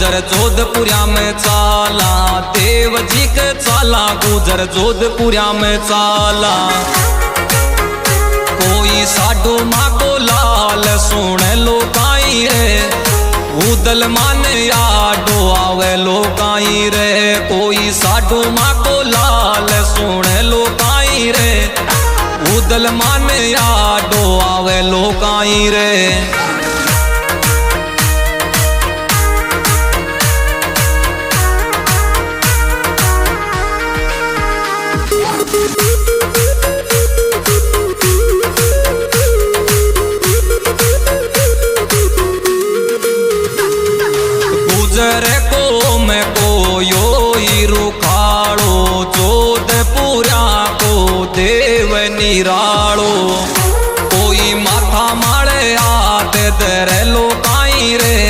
गुजर जोधपुरिया में चाला, देव जी के चाला गुजर जोधपुरिया में चाला। कोई साडो माँ को लाल सुने लोकाई रे, उदल माने आडो आवे लोकाई रे। कोई साडो माँ को लाल सुने लोकाई रे, उदल माने आडो आवे लोकाई रे। गुजरे को मैं को यो ही रुखाड़ो, जोधपुरिया को देव निराड़ो। कोई माथा मारे आते दरे लोकाई रे,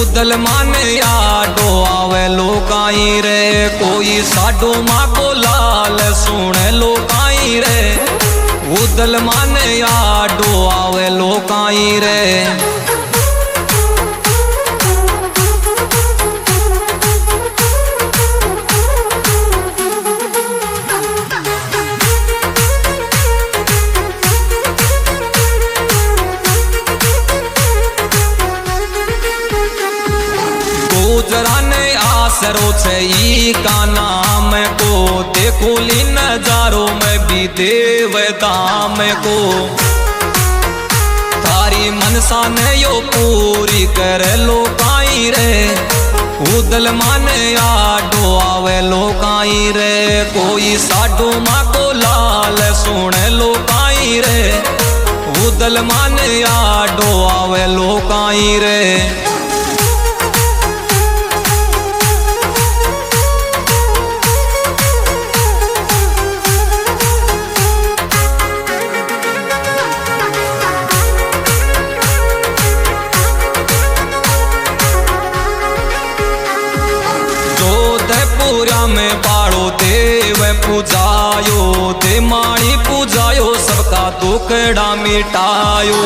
उदल माने आडो आवे लोकाई रे। कोई साडो माँ को लाल सुने लोकाई रे, उदल माने आडो आवे लोकाई रे। गुजराने आसरो छे ई का नाम को, देखो ली नजारों में भी देव दाम को। थारी मनसा ने यो पूरी कर लोकाई रे, उदल माने आडो आवे लोकाई रे। कोई साडो माँ को लाल सुने लोकाई रे, उदल माने आडो आवे लोकाई रे। जोधपुरिया में बाड़ो देव पूजायो, दे माड़ी पूजायो सबका दुखड़ा मिटायो।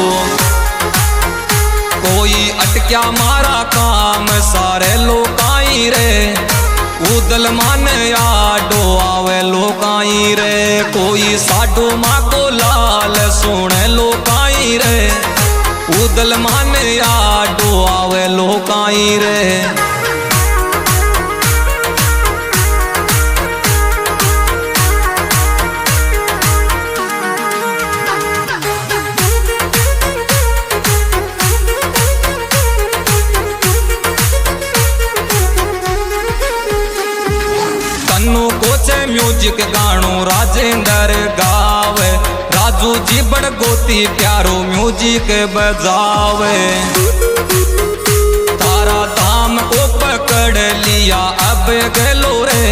कोई अटक्या मारा काम सारे लोकाई रे, उदल माने आडो आवे लोकाई रे। कोई साडो माँ को लाल सुने लोकाई रे, उदल माने आडो आवे लोकाई रे। कोचे म्यूजिक गाणो राजेंद्र गावे, राजू जी बड़ गोती प्यारो म्यूजिक बजावे। तारा धाम को पकड़ लिया अब गलो रे,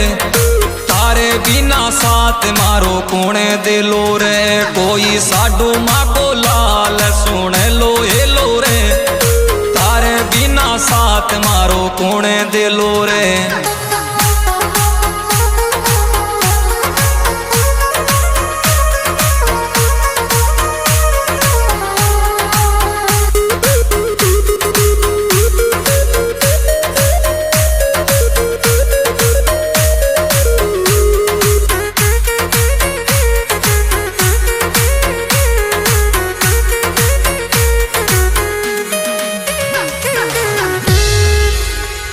तारे बिना साथ मारो कोने दिलो रे। कोई साडो माँ को लाल सुने लो हेलो रे, तारे बिना साथ मारो कोने दिलो रे।